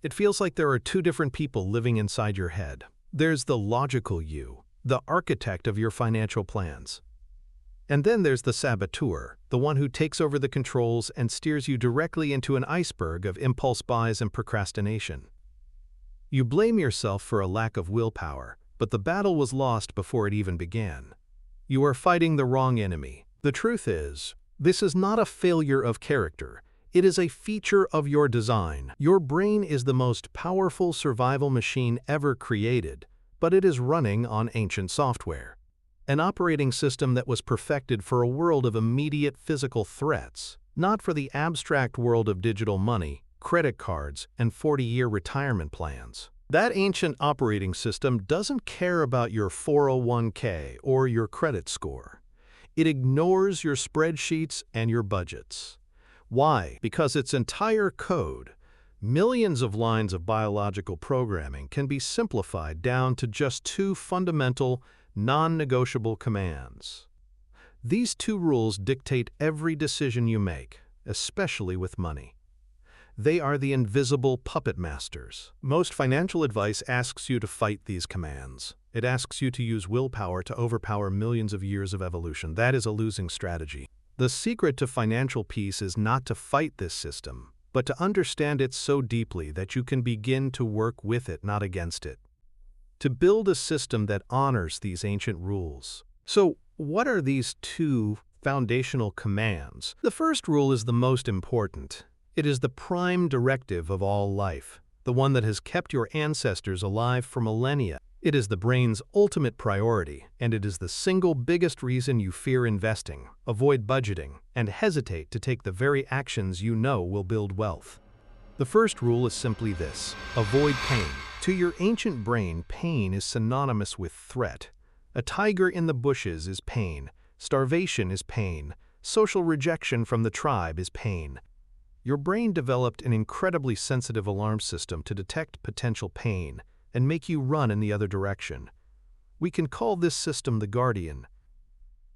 It feels like there are two different people living inside your head. There's the logical you, the architect of your financial plans. And then there's the saboteur, the one who takes over the controls and steers you directly into an iceberg of impulse buys and procrastination. You blame yourself for a lack of willpower, but the battle was lost before it even began. You are fighting the wrong enemy. The truth is, this is not a failure of character. It is a feature of your design. Your brain is the most powerful survival machine ever created, but it is running on ancient software. An operating system that was perfected for a world of immediate physical threats, not for the abstract world of digital money, credit cards, and 40-year retirement plans. That ancient operating system doesn't care about your 401k or your credit score. It ignores your spreadsheets and your budgets. Why? Because its entire code, millions of lines of biological programming, can be simplified down to just two fundamental, non-negotiable commands. These two rules dictate every decision you make, especially with money. They are the invisible puppet masters. Most financial advice asks you to fight these commands. It asks you to use willpower to overpower millions of years of evolution. That is a losing strategy. The secret to financial peace is not to fight this system, but to understand it so deeply that you can begin to work with it, not against it. To build a system that honors these ancient rules. So, what are these two foundational commands? The first rule is the most important. It is the prime directive of all life, the one that has kept your ancestors alive for millennia. It is the brain's ultimate priority, and it is the single biggest reason you fear investing, avoid budgeting, and hesitate to take the very actions you know will build wealth. The first rule is simply this: avoid pain. To your ancient brain, pain is synonymous with threat. A tiger in the bushes is pain. Starvation is pain. Social rejection from the tribe is pain. Your brain developed an incredibly sensitive alarm system to detect potential pain and make you run in the other direction. We can call this system the guardian.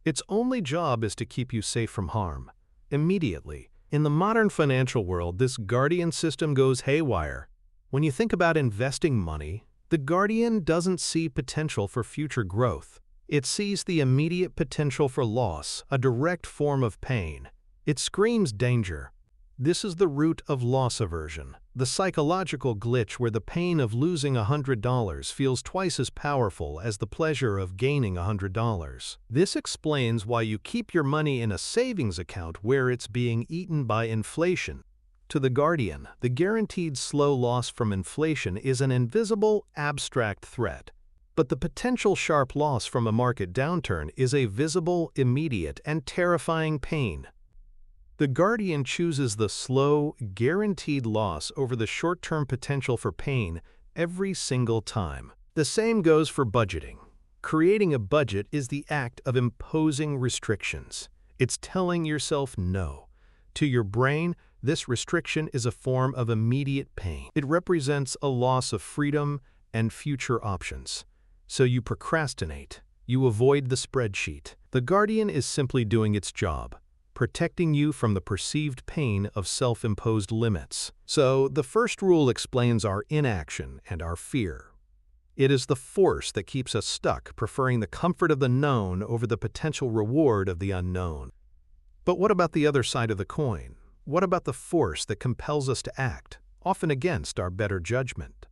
Its only job is to keep you safe from harm. Immediately, in the modern financial world, this guardian system goes haywire. When you think about investing money, the guardian doesn't see potential for future growth. It sees the immediate potential for loss, a direct form of pain. It screams danger. This is the root of loss aversion, the psychological glitch where the pain of losing $100 feels twice as powerful as the pleasure of gaining $100. This explains why you keep your money in a savings account where it's being eaten by inflation. To the guardian, the guaranteed slow loss from inflation is an invisible, abstract threat. But the potential sharp loss from a market downturn is a visible, immediate, and terrifying pain. The guardian chooses the slow, guaranteed loss over the short-term potential for pain every single time. The same goes for budgeting. Creating a budget is the act of imposing restrictions. It's telling yourself no. To your brain, this restriction is a form of immediate pain. It represents a loss of freedom and future options. So you procrastinate. You avoid the spreadsheet. The guardian is simply doing its job, protecting you from the perceived pain of self-imposed limits. So, the first rule explains our inaction and our fear. It is the force that keeps us stuck, preferring the comfort of the known over the potential reward of the unknown. But what about the other side of the coin? What about the force that compels us to act, often against our better judgment?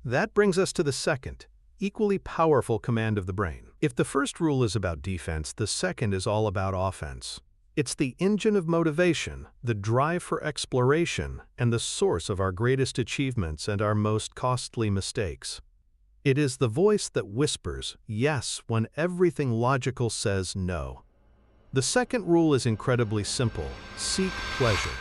That brings us to the second, equally powerful command of the brain. If the first rule is about defense, the second is all about offense. It's the engine of motivation, the drive for exploration, and the source of our greatest achievements and our most costly mistakes. It is the voice that whispers yes when everything logical says no. The second rule is incredibly simple: seek pleasure.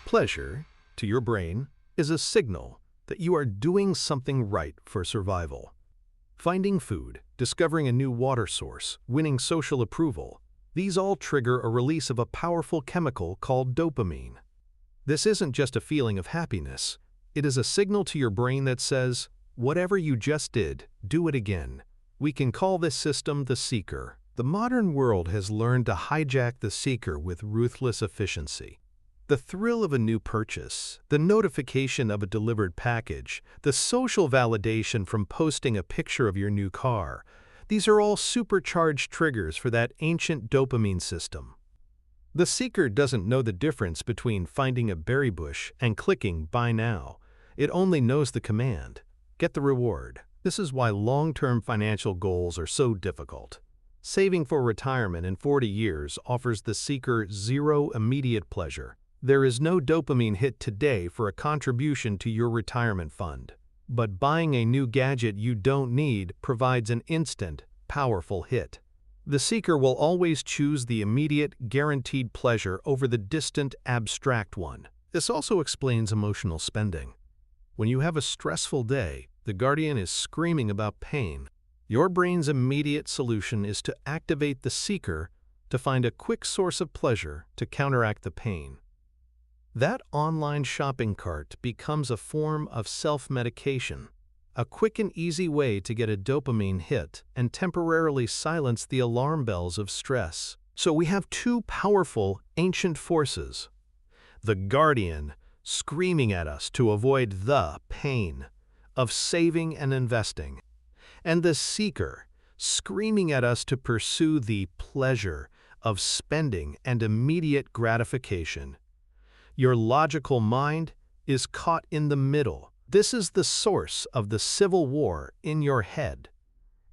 Pleasure, to your brain, is a signal that you are doing something right for survival. Finding food, discovering a new water source, winning social approval, these all trigger a release of a powerful chemical called dopamine. This isn't just a feeling of happiness. It is a signal to your brain that says, whatever you just did, do it again. We can call this system the seeker. The modern world has learned to hijack the seeker with ruthless efficiency. The thrill of a new purchase, the notification of a delivered package, the social validation from posting a picture of your new car, these are all supercharged triggers for that ancient dopamine system. The seeker doesn't know the difference between finding a berry bush and clicking Buy Now. It only knows the command, get the reward. This is why long-term financial goals are so difficult. Saving for retirement in 40 years offers the seeker zero immediate pleasure. There is no dopamine hit today for a contribution to your retirement fund. But buying a new gadget you don't need provides an instant, powerful hit. The seeker will always choose the immediate, guaranteed pleasure over the distant, abstract one. This also explains emotional spending. When you have a stressful day, the guardian is screaming about pain. Your brain's immediate solution is to activate the seeker to find a quick source of pleasure to counteract the pain. That online shopping cart becomes a form of self-medication, a quick and easy way to get a dopamine hit and temporarily silence the alarm bells of stress. So we have two powerful, ancient forces. The guardian screaming at us to avoid the pain of saving and investing, and the seeker screaming at us to pursue the pleasure of spending and immediate gratification. Your logical mind is caught in the middle. This is the source of the civil war in your head.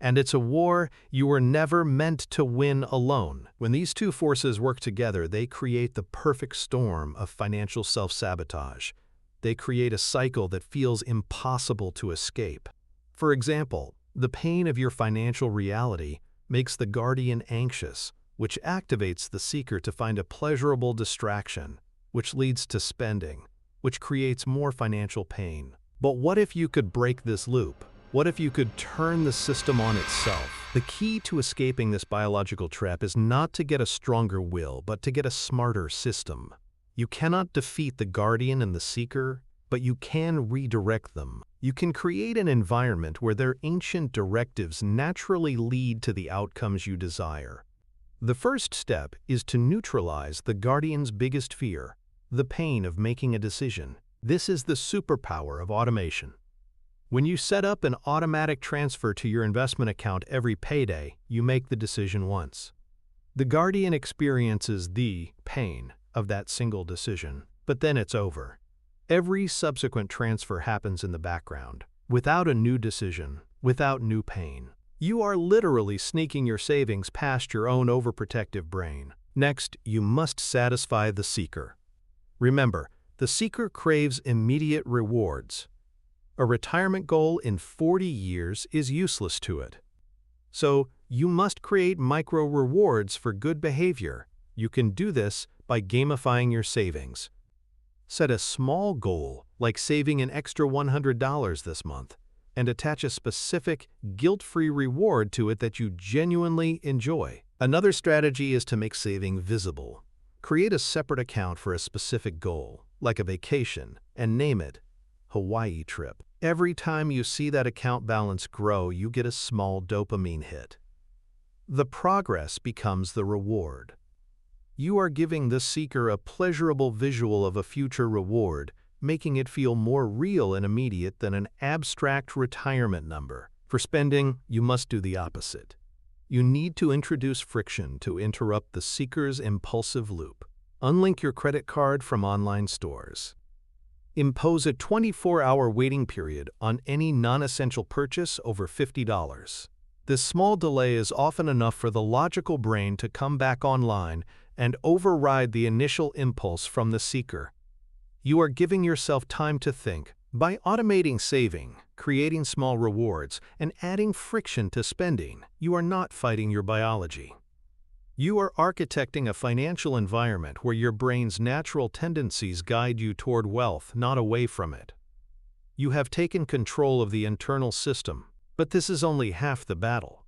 And it's a war you were never meant to win alone. When these two forces work together, they create the perfect storm of financial self-sabotage. They create a cycle that feels impossible to escape. For example, the pain of your financial reality makes the guardian anxious, which activates the seeker to find a pleasurable distraction, which leads to spending, which creates more financial pain. But what if you could break this loop? What if you could turn the system on itself? The key to escaping this biological trap is not to get a stronger will, but to get a smarter system. You cannot defeat the guardian and the seeker, but you can redirect them. You can create an environment where their ancient directives naturally lead to the outcomes you desire. The first step is to neutralize the guardian's biggest fear, the pain of making a decision. This is the superpower of automation. When you set up an automatic transfer to your investment account every payday, you make the decision once. The guardian experiences the pain of that single decision, but then it's over. Every subsequent transfer happens in the background, without a new decision, without new pain. You are literally sneaking your savings past your own overprotective brain. Next, you must satisfy the seeker. Remember, the seeker craves immediate rewards. A retirement goal in 40 years is useless to it. So, you must create micro-rewards for good behavior. You can do this by gamifying your savings. Set a small goal, like saving an extra $100 this month, and attach a specific, guilt-free reward to it that you genuinely enjoy. Another strategy is to make saving visible. Create a separate account for a specific goal, like a vacation, and name it Hawaii trip. Every time you see that account balance grow, you get a small dopamine hit. The progress becomes the reward. You are giving the seeker a pleasurable visual of a future reward, making it feel more real and immediate than an abstract retirement number. For spending, you must do the opposite. You need to introduce friction to interrupt the seeker's impulsive loop. Unlink your credit card from online stores. Impose a 24-hour waiting period on any non-essential purchase over $50. This small delay is often enough for the logical brain to come back online and override the initial impulse from the seeker. You are giving yourself time to think. By automating saving, creating small rewards, and adding friction to spending, you are not fighting your biology. You are architecting a financial environment where your brain's natural tendencies guide you toward wealth, not away from it. You have taken control of the internal system, but this is only half the battle.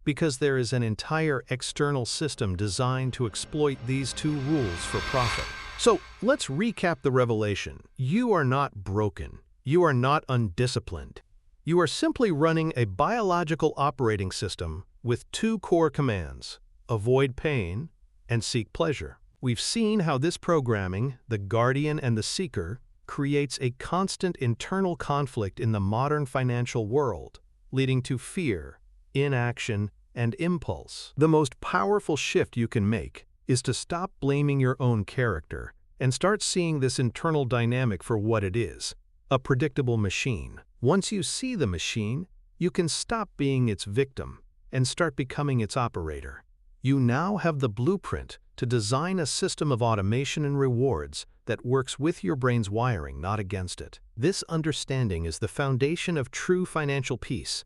Because there is an entire external system designed to exploit these two rules for profit. So, let's recap the revelation. You are not broken. You are not undisciplined. You are simply running a biological operating system with two core commands: avoid pain and seek pleasure. We've seen how this programming, the guardian and the seeker, creates a constant internal conflict in the modern financial world, leading to fear, inaction, and impulse. The most powerful shift you can make is to stop blaming your own character and start seeing this internal dynamic for what it is, a predictable machine. Once you see the machine, you can stop being its victim and start becoming its operator. You now have the blueprint to design a system of automation and rewards that works with your brain's wiring, not against it. This understanding is the foundation of true financial peace.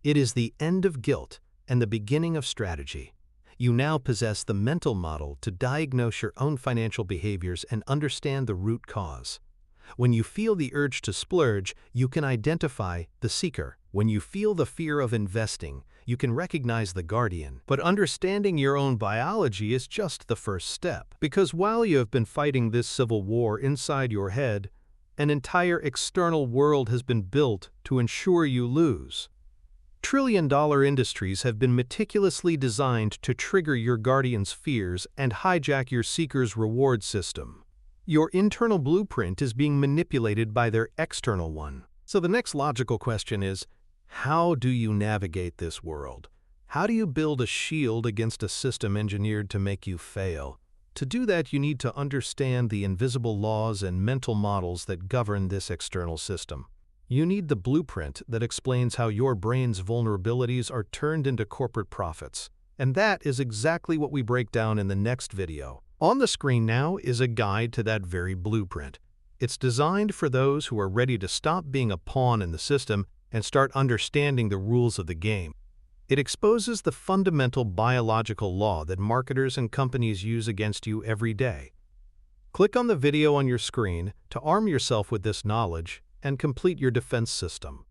It is the end of guilt and the beginning of strategy. You now possess the mental model to diagnose your own financial behaviors and understand the root cause. When you feel the urge to splurge, you can identify the seeker. When you feel the fear of investing, you can recognize the guardian. But understanding your own biology is just the first step. Because while you have been fighting this civil war inside your head, an entire external world has been built to ensure you lose. Trillion-dollar industries have been meticulously designed to trigger your guardian's fears and hijack your seeker's reward system. Your internal blueprint is being manipulated by their external one. So the next logical question is, how do you navigate this world? How do you build a shield against a system engineered to make you fail? To do that, you need to understand the invisible laws and mental models that govern this external system. You need the blueprint that explains how your brain's vulnerabilities are turned into corporate profits. And that is exactly what we break down in the next video. On the screen now is a guide to that very blueprint. It's designed for those who are ready to stop being a pawn in the system and start understanding the rules of the game. It exposes the fundamental biological law that marketers and companies use against you every day. Click on the video on your screen to arm yourself with this knowledge and complete your defense system.